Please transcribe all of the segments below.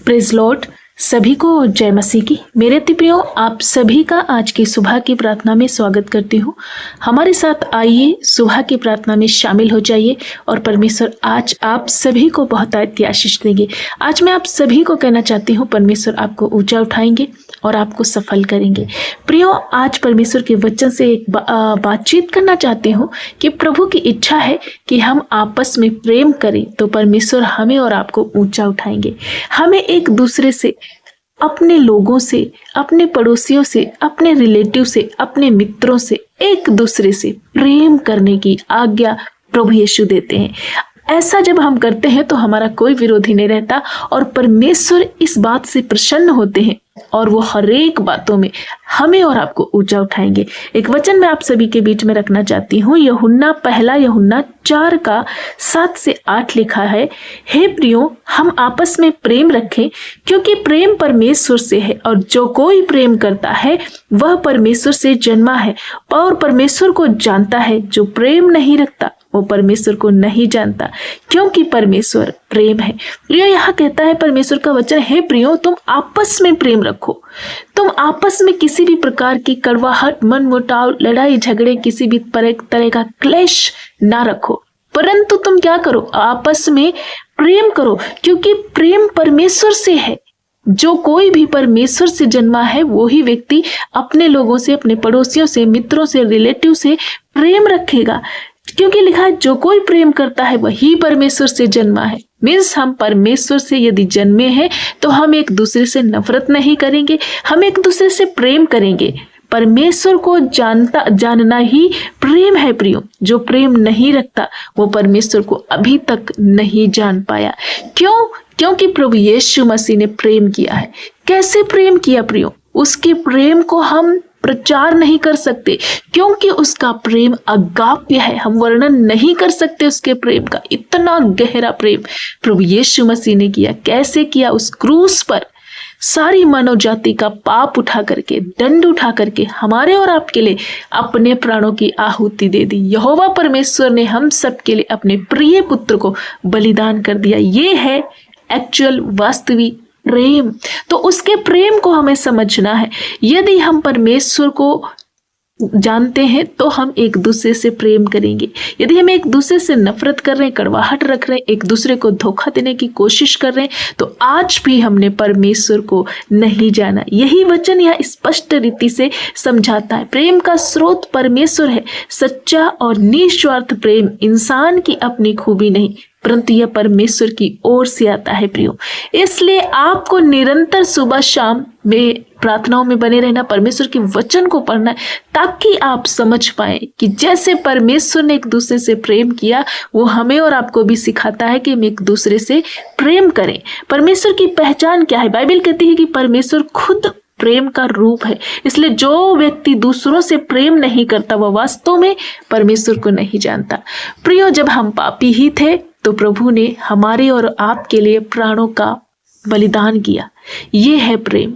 Praise Lord. सभी को जय मसीह की। मेरे अति प्रियो, आप सभी का आज की सुबह की प्रार्थना में स्वागत करती हूँ। हमारे साथ आइए, सुबह की प्रार्थना में शामिल हो जाइए और परमेश्वर आज आप सभी को बहुत आशीष देंगे। आज मैं आप सभी को कहना चाहती हूँ, परमेश्वर आपको ऊंचा उठाएंगे और आपको सफल करेंगे। प्रियो, आज परमेश्वर के वचन से एक बातचीत करना चाहती हूँ कि प्रभु की इच्छा है कि हम आपस में प्रेम करें तो परमेश्वर हमें और आपको ऊंचा उठाएंगे। हमें एक दूसरे से, अपने लोगों से, अपने पड़ोसियों से, अपने रिलेटिव से, अपने मित्रों से, एक दूसरे से प्रेम करने की आज्ञा प्रभु यीशु देते हैं। ऐसा जब हम करते हैं तो हमारा कोई विरोधी नहीं रहता और परमेश्वर इस बात से प्रसन्न होते हैं और वो हर एक बातों में हमें और आपको ऊंचा उठाएंगे। एक वचन मैं आप सभी के बीच में रखना चाहती हूँ। पहला यूहन्ना 4:7-8 लिखा है, हे प्रियो, हम आपस में प्रेम रखें क्योंकि प्रेम परमेश्वर से है और जो कोई प्रेम करता है वह परमेश्वर से जन्मा है और परमेश्वर को जानता है। जो प्रेम नहीं रखता वो परमेश्वर को नहीं जानता क्योंकि परमेश्वर प्रेम है। प्रियो, यहाँ कहता है परमेश्वर का वचन, हे प्रियो, तुम आपस में प्रेम रखो। तुम आपस में किसी भी प्रकार की कड़वाहट, मनमुटाव, लड़ाई झगड़े, किसी भी तरह का क्लेश ना रखो, परंतु तुम क्या करो, आपस में प्रेम करो क्योंकि प्रेम परमेश्वर से है। जो कोई भी परमेश्वर से जन्मा है वो ही व्यक्ति अपने लोगों से, अपने पड़ोसियों से, मित्रों से, रिलेटिव से प्रेम रखेगा क्योंकि लिखा है जो कोई प्रेम करता है वही परमेश्वर से जन्मा है। मीन्स हम परमेश्वर से यदि जन्मे हैं तो हम एक दूसरे से नफरत नहीं करेंगे, हम एक दूसरे से प्रेम करेंगे। परमेश्वर को जानना ही प्रेम है। प्रियो, जो प्रेम नहीं रखता वो परमेश्वर को अभी तक नहीं जान पाया। क्योंकि प्रभु यीशु मसीह ने प्रेम किया है। कैसे प्रेम किया प्रियो? उसके प्रेम को हम प्रचार नहीं कर सकते क्योंकि उसका प्रेम अगाप्य है। हम वर्णन नहीं कर सकते उसके प्रेम का। इतना गहरा प्रेम प्रभु यीशु मसीह ने किया। कैसे किया? उस क्रूस पर सारी मानव जाति का पाप उठा करके, दंड उठा करके हमारे और आपके लिए अपने प्राणों की आहुति दे दी। यहोवा परमेश्वर ने हम सबके लिए अपने प्रिय पुत्र को बलिदान कर दिया। ये है एक्चुअल, वास्तविक प्रेम। तो उसके प्रेम को हमें समझना है। यदि हम परमेश्वर को जानते हैं तो हम एक दूसरे से प्रेम करेंगे। यदि हम एक दूसरे से नफरत कर रहे हैं, कड़वाहट रख रहे हैं, एक दूसरे को धोखा देने की कोशिश कर रहे हैं, तो आज भी हमने परमेश्वर को नहीं जाना। यही वचन यह स्पष्ट रीति से समझाता है। प्रेम का स्रोत परमेश्वर है। सच्चा और निस्वार्थ प्रेम इंसान की अपनी खूबी नहीं परंतु यह परमेश्वर की ओर से आता है। प्रियो, इसलिए आपको निरंतर सुबह शाम में प्रार्थनाओं में बने रहना, परमेश्वर के वचन को पढ़ना है ताकि आप समझ पाए कि जैसे परमेश्वर ने एक दूसरे से प्रेम किया वो हमें और आपको भी सिखाता है कि हम एक दूसरे से प्रेम करें। परमेश्वर की पहचान क्या है? बाइबल कहती है कि परमेश्वर खुद प्रेम का रूप है। इसलिए जो व्यक्ति दूसरों से प्रेम नहीं करता वह वास्तव में परमेश्वर को नहीं जानता। प्रियो, जब हम पापी ही थे तो प्रभु ने हमारे और आपके लिए प्राणों का बलिदान किया। ये है प्रेम।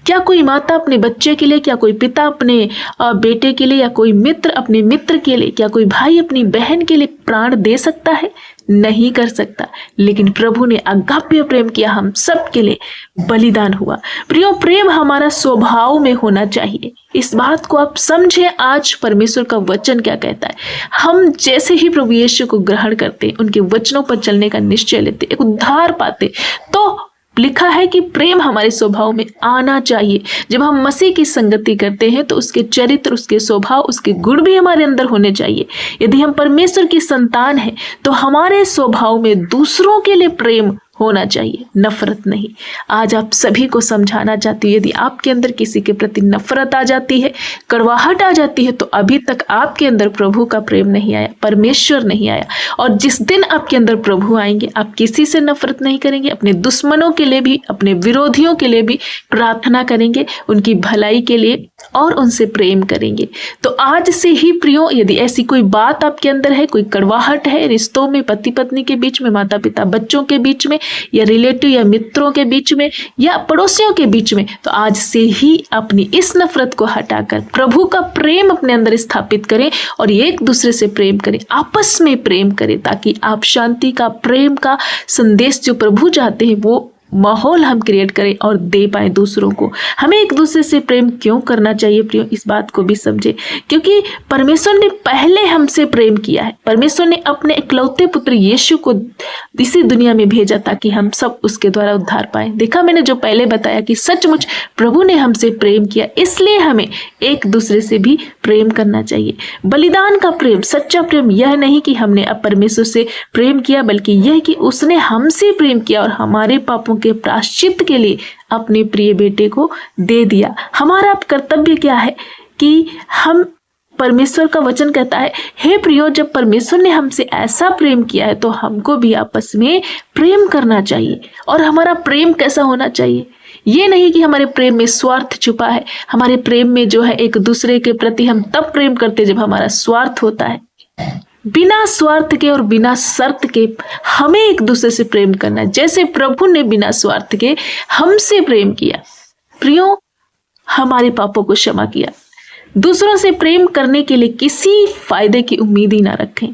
क्या कोई माता अपने बच्चे के लिए, क्या कोई पिता अपने बेटे के लिए, या कोई मित्र अपने मित्र के लिए, क्या कोई भाई अपनी बहन के लिए प्राण दे सकता है? नहीं कर सकता। लेकिन प्रभु ने अगाप्य प्रेम किया, हम सब के लिए बलिदान हुआ। प्रियो, प्रेम हमारा स्वभाव में होना चाहिए। इस बात को आप समझें। आज परमेश्वर का वचन क्या कहता है? हम जैसे ही प्रभु यीशु को ग्रहण करते, उनके वचनों पर चलने का निश्चय लेते, एक उद्धार पाते, तो लिखा है कि प्रेम हमारे स्वभाव में आना चाहिए। जब हम मसीह की संगति करते हैं तो उसके चरित्र, उसके स्वभाव, उसके गुण भी हमारे अंदर होने चाहिए। यदि हम परमेश्वर की संतान हैं तो हमारे स्वभाव में दूसरों के लिए प्रेम होना चाहिए, नफरत नहीं। आज आप सभी को समझाना चाहती हूँ, यदि आपके अंदर किसी के प्रति नफरत आ जाती है, कड़वाहट आ जाती है, तो अभी तक आपके अंदर प्रभु का प्रेम नहीं आया, परमेश्वर नहीं आया। और जिस दिन आपके अंदर प्रभु आएंगे, आप किसी से नफरत नहीं करेंगे, अपने दुश्मनों के लिए भी, अपने विरोधियों के लिए भी प्रार्थना करेंगे, उनकी भलाई के लिए, और उनसे प्रेम करेंगे। तो आज से ही प्रियो, यदि ऐसी कोई बात आपके अंदर है, कोई कड़वाहट है रिश्तों में, पति पत्नी के बीच में, माता पिता बच्चों के बीच में, या रिलेटिव या मित्रों के बीच में, या पड़ोसियों के बीच में, तो आज से ही अपनी इस नफरत को हटाकर प्रभु का प्रेम अपने अंदर स्थापित करें और एक दूसरे से प्रेम करें, आपस में प्रेम करें, ताकि आप शांति का, प्रेम का संदेश जो प्रभु चाहते हैं वो माहौल हम क्रिएट करें और दे पाए दूसरों को। हमें एक दूसरे से प्रेम क्यों करना चाहिए प्रियो, इस बात को भी समझे, क्योंकि परमेश्वर ने पहले हमसे प्रेम किया है। परमेश्वर ने अपने इकलौते पुत्र यीशु को इसी दुनिया में भेजा ताकि हम सब उसके द्वारा उद्धार पाए। देखा मैंने जो पहले बताया कि सचमुच प्रभु ने हमसे प्रेम किया, इसलिए हमें एक दूसरे से भी प्रेम करना चाहिए। बलिदान का प्रेम, सच्चा प्रेम यह नहीं कि हमने अब परमेश्वर से प्रेम किया, बल्कि यह कि उसने हमसे प्रेम किया और हमारे पापों के प्रायश्चित के लिए अपने प्रिय बेटे को दे दिया। हमारा अब कर्तव्य क्या है कि हम, परमेश्वर का वचन कहता है, हे प्रियो, जब परमेश्वर ने हमसे ऐसा प्रेम किया है तो हमको भी आपस में प्रेम करना चाहिए। और हमारा प्रेम कैसा होना चाहिए? ये नहीं कि हमारे प्रेम में स्वार्थ छुपा है। हमारे प्रेम में जो है एक दूसरे के प्रति हम तब प्रेम करते जब हमारा स्वार्थ होता है। बिना स्वार्थ के और बिना शर्त के हमें एक दूसरे से प्रेम करना है, जैसे प्रभु ने बिना स्वार्थ के हमसे प्रेम किया। प्रियो, हमारे पापों को क्षमा किया। दूसरों से प्रेम करने के लिए किसी फायदे की उम्मीद ही ना रखें।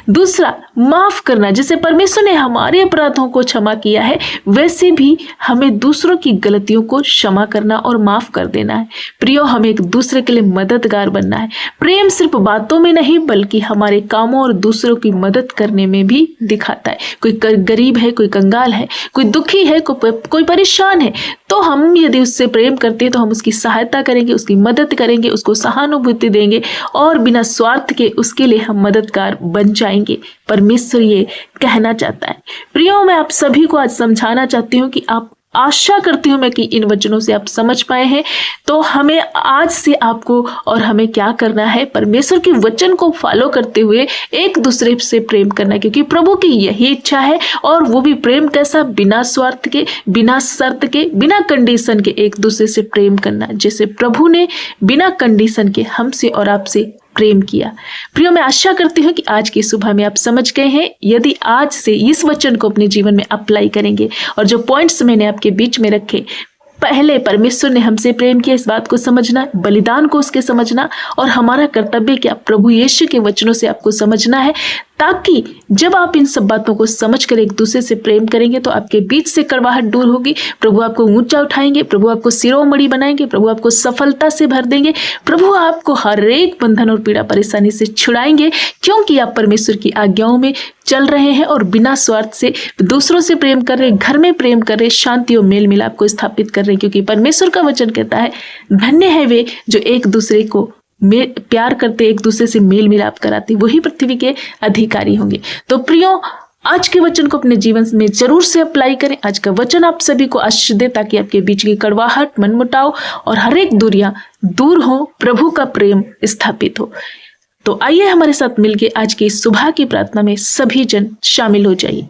दूसरा, माफ करना। जैसे परमेश्वर ने हमारे अपराधों को क्षमा किया है, वैसे भी हमें दूसरों की गलतियों को क्षमा करना और माफ कर देना है। प्रियो, हमें एक दूसरे के लिए मददगार बनना है। प्रेम सिर्फ बातों में नहीं बल्कि हमारे कामों और दूसरों की मदद करने में भी दिखाता है। कोई गरीब है, कोई कंगाल है, कोई दुखी है, कोई परेशान है, तो हम यदि उससे प्रेम करते हैं तो हम उसकी सहायता करेंगे, उसकी मदद करेंगे, उसको सहानुभूति देंगे और बिना स्वार्थ के उसके लिए हम मददगार बन जाएंगे। परमेश्वर ये कहना चाहता है। प्रियो, मैं आप सभी को आज समझाना चाहती हूँ कि आप, आशा करती हूँ मैं कि इन वचनों से आप समझ पाए हैं। तो हमें आज से आपको और हमें क्या करना है, परमेश्वर के वचन को फॉलो करते हुए एक दूसरे से प्रेम करना, क्योंकि प्रभु की यही इच्छा है। और वो भी प्रेम कैसा? बिना स्वार्थ के, बिना शर्त के, बिना कंडीशन के एक दूसरे से प्रेम करना, जैसे प्रभु ने बिना कंडीशन के हमसे और आपसे प्रेम किया। प्रियो, मैं आशा करती हूँ कि आज की सुबह में आप समझ गए हैं। यदि आज से इस वचन को अपने जीवन में अप्लाई करेंगे और जो पॉइंट्स मैंने आपके बीच में रखे, पहले परमेश्वर ने हमसे प्रेम किया, इस बात को समझना, बलिदान को उसके समझना, और हमारा कर्तव्य क्या, प्रभु यीशु के वचनों से आपको समझना है, ताकि जब आप इन सब बातों को समझकर एक दूसरे से प्रेम करेंगे तो आपके बीच से कड़वाहट दूर होगी। प्रभु आपको ऊंचा उठाएंगे, प्रभु आपको शिरोमणि बनाएंगे, प्रभु आपको सफलता से भर देंगे, प्रभु आपको हर एक बंधन और पीड़ा परेशानी से छुड़ाएंगे, क्योंकि आप परमेश्वर की आज्ञाओं में चल रहे हैं और बिना स्वार्थ से दूसरों से प्रेम कर रहे, घर में प्रेम कर रहे, शांति और मेल मिलाप को स्थापित कर रहे, क्योंकि परमेश्वर का वचन कहता है, धन्य है वे जो एक दूसरे को प्यार करते, एक दूसरे से मेल मिलाप कराते, वही पृथ्वी के अधिकारी होंगे। तो प्रियो, आज के वचन को अपने जीवन में जरूर से अप्लाई करें। आज का वचन आप सभी को आशीष दे, ताकि आपके बीच की कड़वाहट, मनमुटाव और हर एक दूरियां दूर हो, प्रभु का प्रेम स्थापित हो। तो आइए हमारे साथ मिलके आज की सुबह की प्रार्थना में सभी जन शामिल हो जाइए।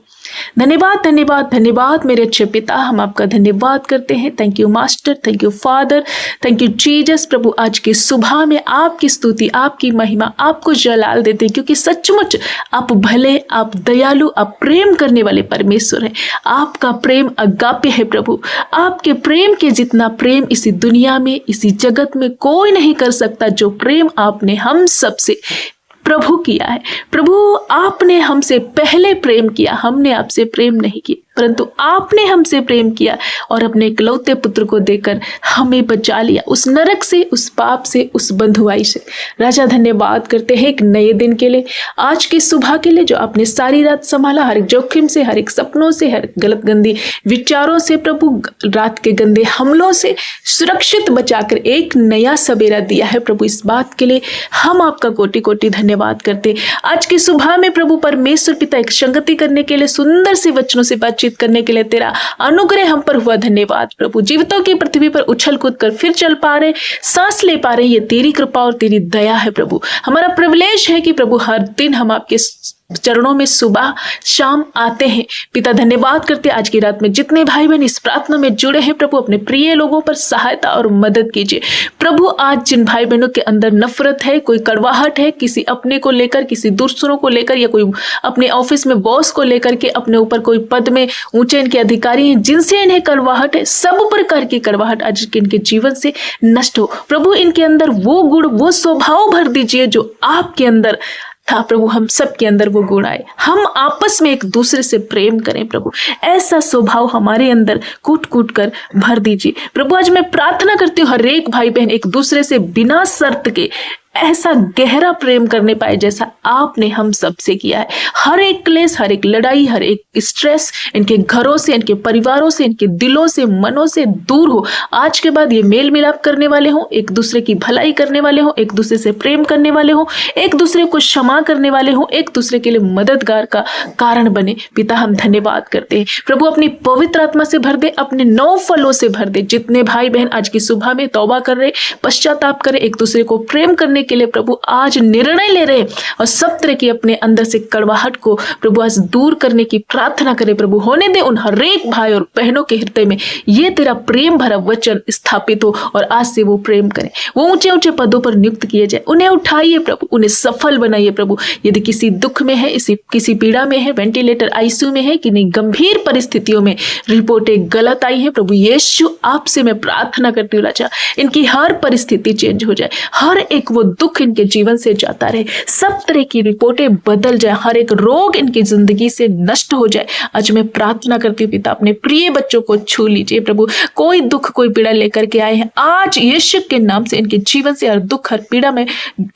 धन्यवाद, धन्यवाद, धन्यवाद मेरे अच्छे पिता, हम आपका धन्यवाद करते हैं। Thank you master, thank you father, thank you Jesus. प्रभु, आज की सुबह में आपकी स्तुति, आपकी महिमा, आपको जलाल देते हैं, क्योंकि सचमुच आप भले, आप दयालु, आप प्रेम करने वाले परमेश्वर हैं। आपका प्रेम अगाप्य है प्रभु। आपके प्रेम के जितना प्रेम इसी दुनिया में, इसी जगत में कोई नहीं कर सकता, जो प्रेम आपने हम सबसे प्रभु किया है। प्रभु, आपने हमसे पहले प्रेम किया, हमने आपसे प्रेम नहीं किया, परंतु आपने हमसे प्रेम किया और अपने इकलौते पुत्र को देकर हमें बचा लिया उस नरक से, उस पाप से, उस बंधुआई से। राजा, धन्यवाद करते हैं एक नए दिन के लिए, आज की सुबह के लिए, जो आपने सारी रात संभाला, हर एक जोखिम से, हर एक सपनों से, हर गलत गंदी विचारों से, प्रभु रात के गंदे हमलों से सुरक्षित बचाकर एक नया सवेरा दिया है। प्रभु, इस बात के लिए हम आपका कोटि कोटि धन्यवाद करते। आज की सुबह में प्रभु परमेश्वर पिता एक संगति करने के लिए, सुंदर से वचनों से बातचीत करने के लिए तेरा अनुग्रह हम पर हुआ। धन्यवाद प्रभु। जीवितों की पृथ्वी पर उछल कूद कर फिर चल पा रहे, सांस ले पा रहे, ये तेरी कृपा और तेरी दया है प्रभु। हमारा प्रिविलेज है कि प्रभु हर दिन हम आपके चरणों में सुबह शाम आते हैं। पिता, धन्यवाद करते आज की रात में जितने भाई बहन इस प्रार्थना में जुड़े हैं, प्रभु अपने प्रिय लोगों पर सहायता और मदद कीजिए। प्रभु, आज जिन भाई बहनों के अंदर नफरत है, कोई कड़वाहट है, किसी अपने को लेकर, किसी दूसरों को लेकर, या कोई अपने ऑफिस में बॉस को लेकर के, अपने ऊपर कोई पद में ऊंचे इनके अधिकारी हैं जिनसे इन्हें कड़वाहट है, सब प्रकार की कड़वाहट आज इनके जीवन से नष्ट हो। प्रभु, इनके अंदर वो गुण, वो स्वभाव भर दीजिए जो आपके अंदर था प्रभु, हम सब के अंदर वो गुण आए। हम आपस में एक दूसरे से प्रेम करें प्रभु, ऐसा स्वभाव हमारे अंदर कूट कूट कर भर दीजिए प्रभु। आज मैं प्रार्थना करती हूँ हर एक भाई बहन एक दूसरे से बिना शर्त के ऐसा गहरा प्रेम करने पाए जैसा आपने हम सब से किया है। हर एक क्लेश, हर एक लड़ाई, हर एक स्ट्रेस इनके घरों से, इनके परिवारों से, इनके दिलों से, मनों से दूर हो। आज के बाद ये मेल मिलाप करने वाले हों, एक दूसरे की भलाई करने वाले हों, एक दूसरे से प्रेम करने वाले हों, एक दूसरे को क्षमा करने वाले हों, एक दूसरे के लिए मददगार का कारण बने। पिता हम धन्यवाद करते हैं प्रभु, अपनी पवित्र आत्मा से भर दे, अपने 9 फलों से भर दे। जितने भाई बहन आज की सुबह में तौबा कर रहे, पश्चाताप करे, एक दूसरे को प्रेम करने के लिए प्रभु आज निर्णय ले रहे और सब तरह की अपने अंदर से कड़वाहट को प्रभु आज दूर करने की प्रार्थना करे प्रभु। होने दे उन हर एक भाई और बहनों के हृदय में ये तेरा प्रेम भरा वचन स्थापित हो और आज से वो प्रेम करें, वो ऊंचे ऊंचे पदों पर नियुक्त किए जाए। उन्हें उठाइए प्रभु, उन्हें सफल बनाइए प्रभु। यदि किसी दुख में है, किसी पीड़ा में है, वेंटिलेटर आईसीयू में है कि नहीं, गंभीर परिस्थितियों में रिपोर्टें गलत आई है प्रभु यीशु आपसे मैं प्रार्थना करती हूँ राजा, इनकी हर परिस्थिति चेंज हो जाए, हर एक वो दुख इनके जीवन से जाता रहे, सब तरह की रिपोर्टें बदल जाए, हर एक रोग इनकी जिंदगी से नष्ट हो जाए। आज मैं प्रार्थना करती हूँ पिता, अपने प्रिय बच्चों को छू लीजिए प्रभु। कोई दुख कोई पीड़ा लेकर के आए हैं, आज यीशु के नाम से इनके जीवन से हर दुख हर पीड़ा में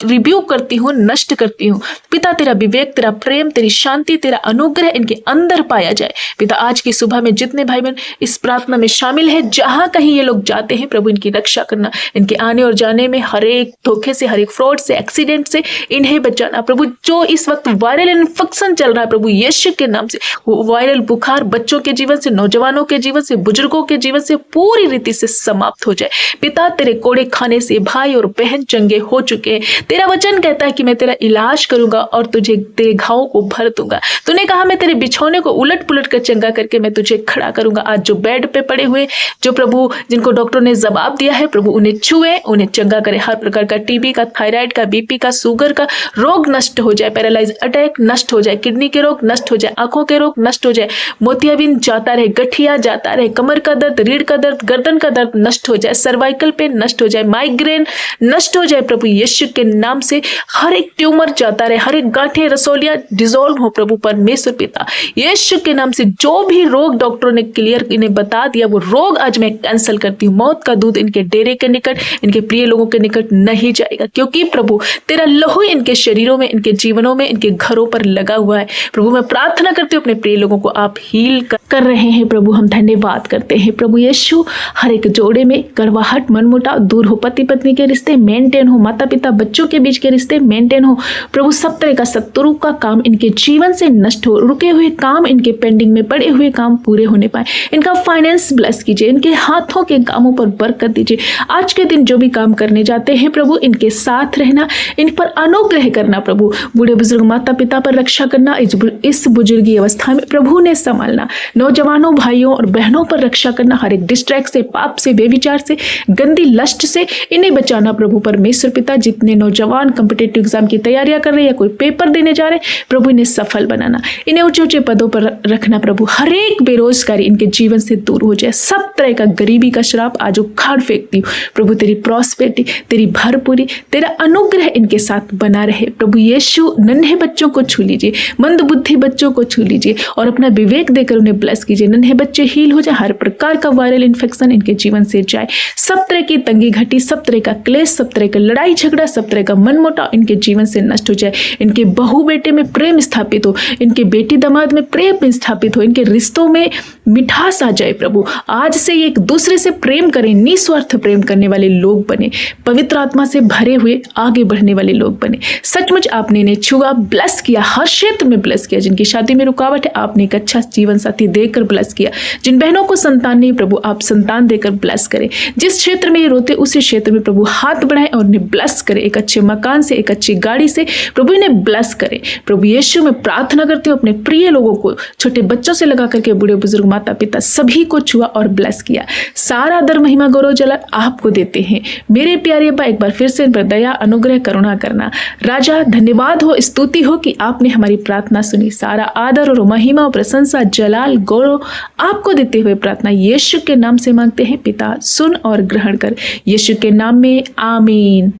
रिव्यू करती हूँ, नष्ट करती हूँ पिता। तेरा विवेक, तेरा प्रेम, तेरी शांति, तेरा अनुग्रह इनके अंदर पाया जाए पिता। आज की सुबह में जितने भाई बहन इस प्रार्थना में शामिल है, जहां कहीं ये लोग जाते हैं प्रभु इनकी रक्षा करना, इनके आने और जाने में हर एक धोखे से, हर एक फ्रॉड से, एक्सीडेंट से इन्हें बचाना प्रभु। जो इस वक्त वायरल इन्फेक्शन चल रहा है प्रभु यीशु के नाम से, वो वायरल बुखार बच्चों के जीवन से, नौजवानों के जीवन से, बुजुर्गों के जीवन से पूरी रीति से समाप्त हो जाए पिता। तेरे कोड़े खाने से भाई और बहन चंगे हो चुके हैं। तेरा वचन कहता है कि मैं तेरा इलाज करूंगा और तुझे तेरे घावों को भर दूंगा। तूने कहा मैं तेरे बिछौने को उलट पुलट कर चंगा करके मैं तुझे खड़ा करूंगा। आज जो बेड पे पड़े हुए, जो प्रभु जिनको डॉक्टर ने जवाब दिया है प्रभु, उन्हें छुए, उन्हें चंगा करे। हर प्रकार का टीबी का, थायराइड का, बीपी का, शुगर का रोग नष्ट हो जाए, पैरालाइज अटैक नष्ट हो जाए, किडनी के रोग नष्ट हो जाए, आंखों के रोग नष्ट हो जाए, मोतियाबिंद जाता रहे, गठिया जाता रहे, कमर का दर्द, रीढ़ का दर्द, गर्दन का दर्द नष्ट हो जाए, सर्वाइकल पेन नष्ट हो जाए, माइग्रेन नष्ट हो जाए प्रभु यीशु के नाम से। हर एक ट्यूमर जाता रहे, हर एक गांठें, रसोलियां डिजोल्व हो प्रभु परमेश्वर पिता यीशु के नाम से। जो भी रोग डॉक्टरों ने क्लियर इन्हें बता दिया, वो रोग आज मैं कैंसिल करती हूँ। मौत का दूध इनके डेरे के निकट, इनके प्रिय लोगों के निकट नहीं जाएगा, क्योंकि प्रभु तेरा लहू इनके शरीरों में, इनके जीवनों में, इनके घरों पर लगा हुआ है प्रभु। मैं प्रार्थना करती हूँ अपने प्रिय लोगों को आप हील कर रहे हैं प्रभु। हम धन्यवाद करते हैं प्रभु यीशु। हर एक जोड़े में करवाहट, मनमुटाव दूर हो, पति पत्नी के रिश्ते मेंटेन हो, माता पिता बच्चों के बीच के रिश्ते मेंटेन हो प्रभु। सब तरह का शत्रु का काम इनके जीवन से नष्ट हो, रुके हुए काम, इनके पेंडिंग में पड़े हुए काम पूरे होने पाए। इनका फाइनेंस ब्लेस कीजिए, इनके हाथों के कामों पर बरकत दीजिए। आज के दिन जो भी काम करने जाते हैं प्रभु, इनके साथ रहना, इन पर अनुग्रह करना प्रभु। बूढ़े बुजुर्ग माता पिता पर रक्षा करना, इस बुजुर्गी अवस्था में प्रभु ने संभालना। नौजवानों भाइयों और बहनों पर रक्षा करना, हर एक डिस्ट्रैक्ट से, पाप से, बेविचार से, गंदी लस्ट से इन्हें बचाना प्रभु परमेश्वर पिता। जितने नौजवान कॉम्पिटिटिव एग्जाम की तैयारियां कर रहे हैं या कोई पेपर देने जा रहे हैं प्रभु, इन्हें सफल बनाना, इन्हें ऊंचे ऊंचे पदों पर रखना प्रभु। हर एक बेरोजगारी इनके जीवन से दूर हो जाए। सब तरह का गरीबी का श्राप आज उखाड़ फेंकती हूँ प्रभु। तेरी प्रॉस्पेरिटी, तेरी भरपूरी, तेरा अनुग्रह इनके साथ बना रहे प्रभु यीशु। नन्हे बच्चों को छू लीजिए, मंद बुद्धि बच्चों को छू लीजिए और अपना विवेक देकर उन्हें ब्लेस कीजिए। नन्हे बच्चे हील हो जाए, हर प्रकार का वायरल इन्फेक्शन इनके जीवन से जाए। सब तरह की तंगी घटी, सब तरह का क्लेश, सब तरह का लड़ाई झगड़ा, सब तरह का मनमुटाव इनके जीवन से नष्ट हो जाए। इनके बहू बेटे में प्रेम स्थापित हो, इनके बेटी दामाद में प्रेम स्थापित हो, इनके रिश्तों में मिठास आ जाए प्रभु। आज से ये एक दूसरे से प्रेम करें, निस्वार्थ प्रेम करने वाले लोग बने, पवित्र आत्मा से भरे हुए आगे बढ़ने वाले लोग बने। सचमुच आपने इन्हें छुआ, ब्लेस किया, हर क्षेत्र में ब्लेस किया। जिनकी शादी में रुकावट है आपने एक अच्छा जीवन साथी देकर ब्लेस किया। जिन बहनों को संतान नहीं प्रभु, आप संतान देकर ब्लेस करें। जिस क्षेत्र में ये रोते उसी क्षेत्र में प्रभु हाथ बढ़ाएं और उन्हें ब्लेस करें। एक अच्छे मकान से, एक अच्छी गाड़ी से प्रभु इन्हें ब्लेस करें प्रभु यीशु। मैं प्रार्थना करती हूँ अपने प्रिय लोगों को, छोटे बच्चों से लगा करके बूढ़े बुजुर्ग माता पिता सभी को छुआ और ब्लेस किया। सारा दर महिमा गौरव जलाल आपको देते हैं मेरे प्यारे अब्बा। एक बार फिर से इन पर दया अनुग्रह करुणा करना राजा। धन्यवाद हो, स्तुति हो कि आपने हमारी प्रार्थना सुनी। सारा आदर और महिमा और प्रशंसा, जलाल, गौरव आपको देते हुए प्रार्थना यीशु के नाम से मांगते हैं पिता। सुन और ग्रहण कर, यीशु के नाम में आमीन।